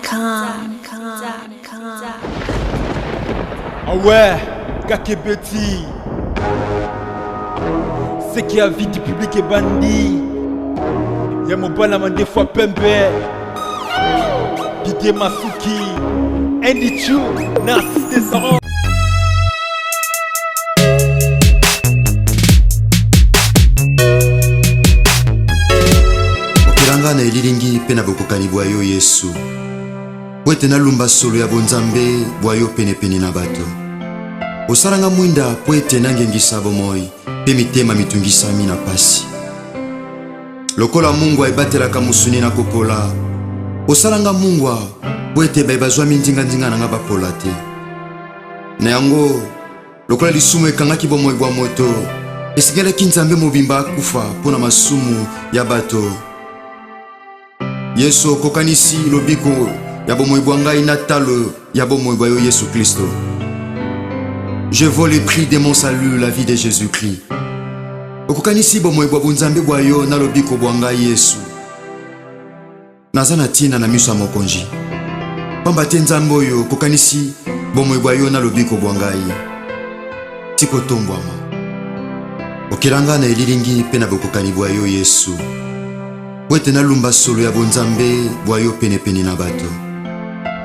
Ah ouais, Kakebeti. C'est qui a vie du public est bandit. Y'a mon balama des fois pembe. Didier Masuki. Andy Chou, Narcisse des Sarons. Okiranga na elilingi pena bokokani bwa yo Yesu. Wete na lumba solo ya bonzambe bwa yo pene na bato. Osalanga mwinda poete nangengisa bomoi pe mitema mitungisami na pasi. Lokola Mungu aibatelaka musuni na kopola. Osalanga Mungu poete baibazwa mindinga na nga bapola te. Na yango lokola lisumu ekangaki bomoi bwa moto. Esigelaki nzambe mobimba akufa pona masumu ya bato. Yesu kokanisi lobiko ya bomoi bwa ngai na talo ya bomoi bwa yo Yesu Kristo. Je vaux le prix de mon salut, la vie de Jésus-Christ. Okokanisi bomoi bwa bunzambe bwa yo na lobiko bwa ngai Yesu. Nazana tina na miso ya mokonzi. Pamba te nzambe oyo kokanisi bomoi bwa yo na lobiko bwa ngai. Tiko tombwama. Okilanga na elilingi pe na bokokani bwa yo Yesu. Wete na lumba solo ya bonzambe bwa yo pene na bato.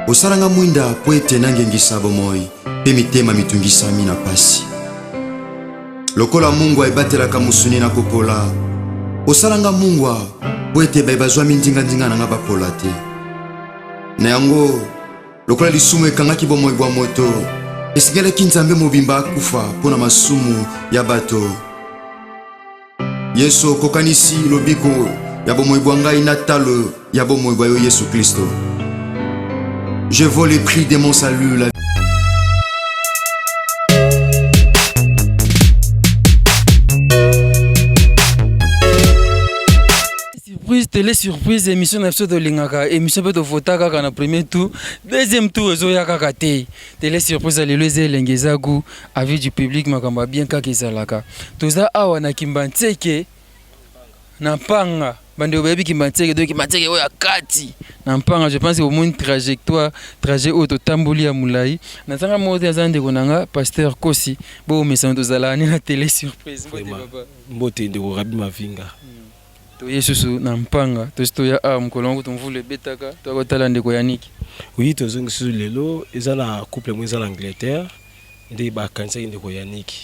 Osalanga mwinda poete nangengisa bomoi pe mitema mitungisami na pasi. Lokola Mungu aibatelaka musuni na kopola. Osalanga Mungu poete baibazwa mindinga na nga bapola te. Na yango lokola lisumu ekangaki bomoi bwa moto. Esigelaki nzambe mobimba akufa pona masumu ya bato. Yesu kokanisi lobiko ya bomoi bwa ngai na talo ya bomoi bwa yo Yesu Kristo. Je vaux le prix de mon salut, la télé surprise émission de Lingaka émission de vota kaka na premier tour deuxième tour ezo ya kaka te télé surprise alelo eze lengezagu avis du public makamba bien kaka ezalaka toza awa na Kimbantseke na Mpanga bande obebi Kimbantseke donc Kimbantseke oya kati na Mpanga je pense au moins trajet auto tamboli ya mulai na tanga moto ya zande konanga pasteur Kosi bo message tozala na télé surprise mbote ndeko Rabi Mavinga Yesu na Mpanga tostoya mkolongo tumvule betaka twakotala ndeko Yannick. Oui tozongi sur lelo ezala couple mo ezala Angleterre ndé ba kanisa ndeko Yannick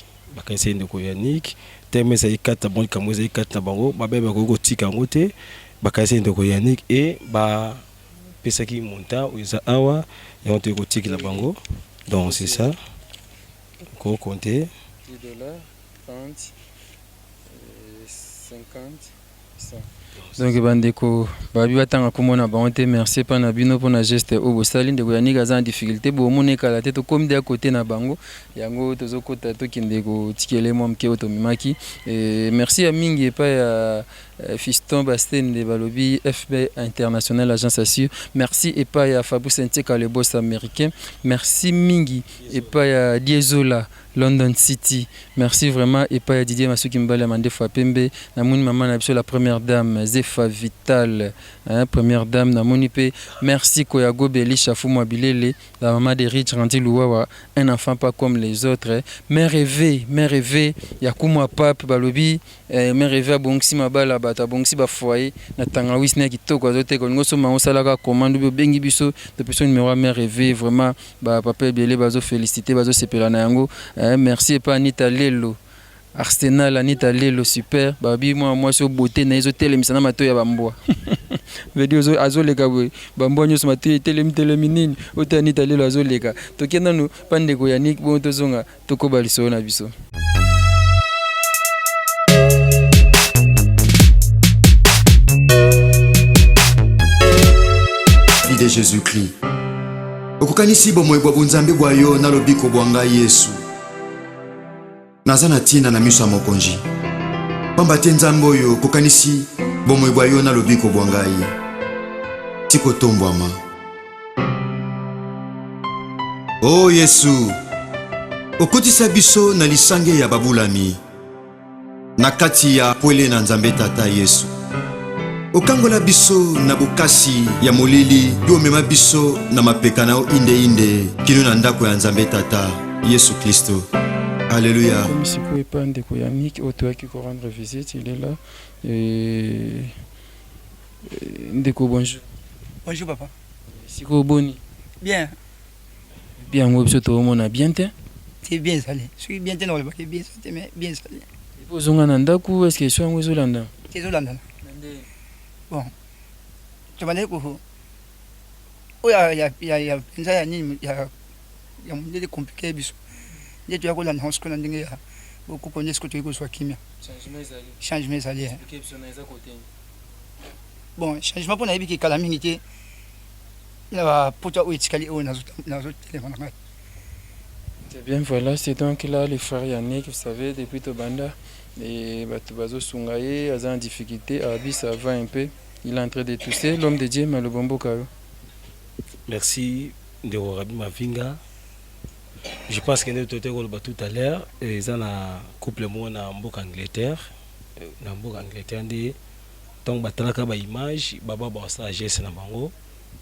temesa ikata bon kamoza ikata bango babeba ko tika ngote ba kanisa ndeko Yannick et ba pesaki monta eza awa ya on te ko tika la bango donc c'est ça ko compter $10 30 50 donc bandeko babi batanga komona bango merci pa na bino pona geste o bosali ndeko Yannick aza en difficulté bo moneka la tête comme de côté na bango yango tozokota tokinde ko tikele mwa mke otomimaki et merci à mingi pa ya Fiston Basten de Balobi FB International Agence Assure merci et pas ya Fabrice Nteka le boss américain merci mingi et pas ya Diesola London City. Merci vraiment et pas Didier Masuki Mbale Mande Fapembe namoni maman na biso la première dame Zefa Vital première dame namoni pe merci Koyago Beli Chafou Mobilele la maman de Rich Ranti Louawa un enfant pas comme les autres mère rêvée Yakumo Pape Balobi mère rêvée Bongsi Mabala bata Bongsi ba foyer na tanga wisne kitoko azote ko ngoso ma osalaka commande be bengi biso de personne numéro mère rêvée vraiment ba papa Bele bazo féliciter bazo sepela na yango merci et pas Anita Lelo Arsenal Anita Lelo super babi moi sur beauté na ezo telemisana mato ya bamboa vedio azo leka bamboa nyoso mato teleminini ota Anita Lelo azo leka tokenda no pandeko Yannick bon tozonga tokoba liso na biso vie de Jésus-Christ. Okokanisi bomoi bwa bunzambe bwa yo na lobiko bwa ngai Yesu. Nazana tina na miso ya mokonzi. Pamba te nzambe oyo kokanisi bomoi bwa yo na lobiko bwa ngai. Tiko tombwama. Oh Yesu. Okotisa biso na lisange ya babulami. Na kati ya pwele na nzambe tata Yesu. okangola biso na bokasi ya molili yo omema biso na mapeka na yo inde kino na ndako ya Nzambe Tata Yesu Kristo. Alléluia. Comme si vous pas de Yannick, auto qui rendre visite, il est là. Ndeko, bonjour. Bonjour papa. Siko boni. Bien. Bien, moi je te mon a bien te. C'est bien salé. Je suis bien tenu le bien salé mais bien salé. Vous on a ndaku est-ce que soit vous Hollande? C'est Hollande. Bon. Tu m'as dit que oh ya penza ya nini ya mwende compliqué biso. Ndio tu yakola na hosko na ndenge ya beaucoup connaît ce que tu es soit kimia. Changement salé. Bon, changement pour na yebiki kala mingi te. Il va poto o itikali o nazo téléphone. C'est bien, voilà, c'est donc là les frères Yannick, vous savez, depuis Tobanda, et Batubazo Sungaye, a en difficulté, Abi ça va un peu, il est en train de tousser, l'homme de Dieu, mais le bombo Karo. Merci de Rabi Mavinga. Je pense que nous avons tout à l'heure, ils ont un couple en Angleterre, tant que ba image, baba ba sagesse na bango,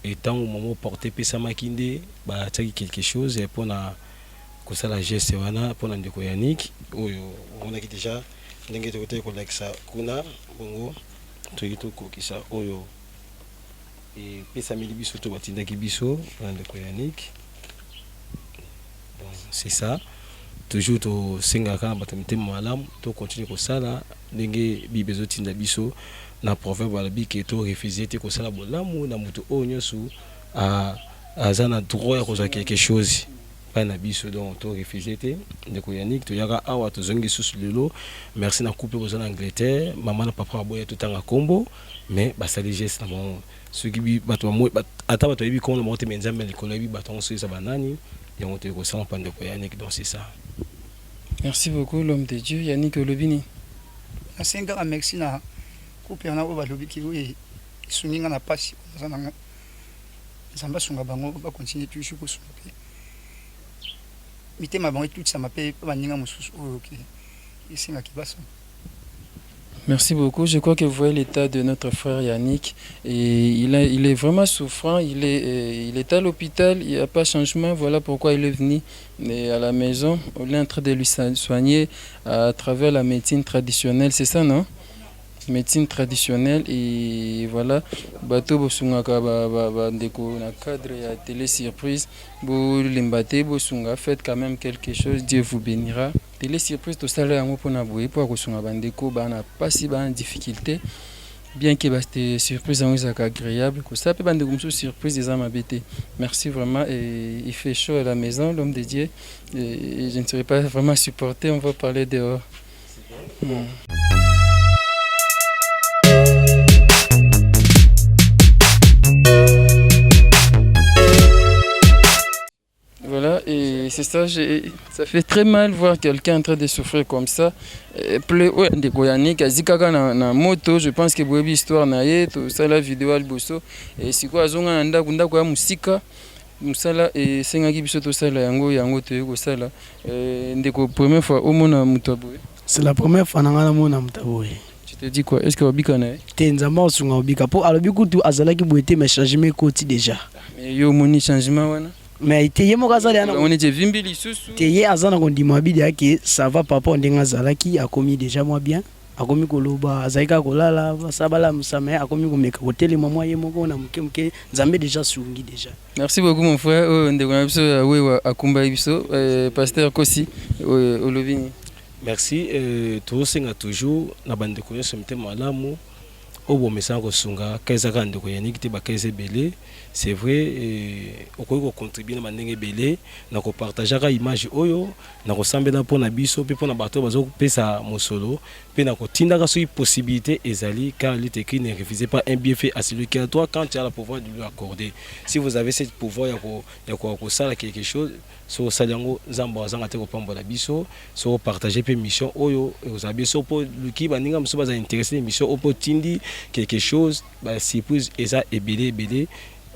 et tant au moment porté pesa makinde, ba tsaki quelque chose pour na kosa la geste wana pour na ndeko Yannick, oyo on a déjà ndenge tokote ko leksa kuna bongo toyito ko kisa oyo et pesa mili biso to batinda ki biso na ndeko Yannick. Donc c'est ça. Toujours to singa kana batamite malam to continuer ko sala ndenge bibezo tinda biso na proverbe wala bi ke to refuser te ko sala bolamu na mutu onyo su a azana droit ko za quelque chose pas na biso donc to refuser te ndeko Yannick to yaka awa to zongi susu lelo. Merci na couple ko en Angleterre maman na papa boya tout tanga kombo mais ba sali geste na bon ce qui bi bato mo ata bato bi ko no monte menzambe likolo bi bato so sa banani yango te ko sala pa ndeko Yannick donc c'est ça. Merci beaucoup l'homme de Dieu Yannick Olobini. Na senga merci na couple na ba lobi ki we suninga na pasi sana Nzamba sunga bango ba continuer toujours ko sunga. Mitema bango tout ça m'appelle ba ninga mususu OK. Ici na kibaso. Merci beaucoup. Je crois que vous voyez l'état de notre frère Yannick. Et il est vraiment souffrant. Il est à l'hôpital. Il n'y a pas de changement. Voilà pourquoi il est venu à la maison. On est en train de lui soigner à travers la médecine traditionnelle. C'est ça, non? Médecine traditionnelle. Et voilà. Bateau bosungaka ndeko na cadre ya télé surprise. Bo limbate bosunga. Faites quand même quelque chose. Dieu vous bénira. Télé surprise tout ça là yango pona boye po akosunga bandeko bana pasi ba en difficulté bien que cette surprise en est agréable que ça peut bandeko musu surprise des âmes abété. Merci vraiment et il fait chaud à la maison l'homme de Dieu et je ne serais pas vraiment supporté on va parler dehors. Voilà, et c'est ça, ça fait très mal voir quelqu'un en train de souffrir comme ça. Ouais, de Yannick, Azikaka na moto, je pense que Boebi histoire na ye, tout ça la vidéo alboso. Et si quoi zonga anda kunda kwa musika, musala et sengaki biso to sala yango te ko sala. Ndeko première fois au mona mutaboye. C'est la première fois nanga na mona mutaboye. Tu te dis quoi? Est-ce que Obika na? Te nzamba osunga Obika po alobi kutu azalaki boete mais changement koti déjà. Mais yo moni changement wana. Mais teye mokazali ana on était vimbili susu teye azana kondima bidi yake ça va papa ondenga zalaki akomi déjà moi bien akomi koloba azaika kolala sabala musame akomi komeka hôtel mama ye moko na muke Nzambe déjà sungi déjà. Merci beaucoup mon frère ndeko na biso wewa akumba biso pasteur Kosi Olovini. Merci to senga toujours na bande ko yeso mtema malamu obo message ko sunga kaisa ka ndeko Yannick te ba kaisa belé. C'est vrai okoki contribuer na mandenge belé na ko partager ka image oyo na ko sambela pona biso pe pona bato bazo pesa mosolo pe na ko tinda ka so possibilité ezali car il écrit ne refusez pas un bienfait à celui qui a toi quand tu as le pouvoir de lui accorder. Si vous avez ce pouvoir ya ko sala quelque chose so salango zamba zanga te ko pambola biso so partager pe mission oyo vous avez so po luki baninga mso baza intéressé mission opo tindi quelque chose ba surprise eza ebelé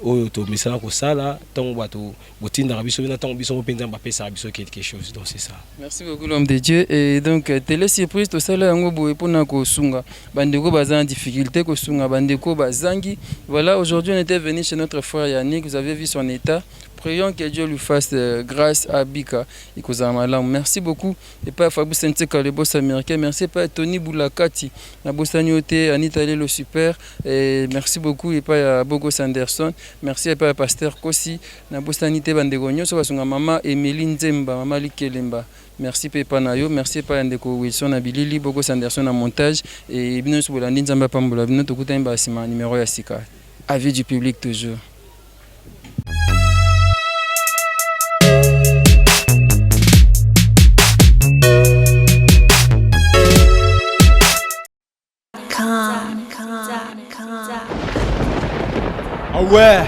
oyo to misala ko sala tant bato botinda biso na tant biso penza mbappé ça biso quelque chose donc c'est ça. Merci beaucoup l'homme de Dieu et donc télé surprise to sala yango boye pona ko sunga bandeko baza en difficulté ko sunga bandeko bazangi. Voilà, aujourd'hui on était venu chez notre frère Yannick, vous avez vu son état. Prions que Dieu lui fasse grâce à Bika et Kozamalam. Merci beaucoup. Et pas Fabrice Nteka, le boss américain. Merci pas Tony Boulakati, la boss Anioté, Anita le super. Et merci beaucoup. Et pas Bogo Sanderson. Merci pas Pasteur Kossi, la boss Anité Bandegonyo, so son maman Emeline Zemba, maman Likelemba. Merci Pepa Nayo, merci pas Ndeko Wilson Abilili, Bogo Sanderson en montage et Binous Boulandi Nzamba Pambola, Bino Tokuta Mbasima, numéro Yassika. Avis du public toujours. Ah ouais,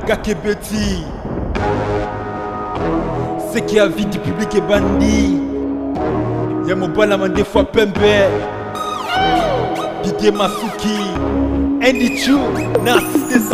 Kakebeti. C'est qui a vie du public et bandit. Y'a mon balama des fois Pembe. Didier Masuki. Andy Chou, Narcisse des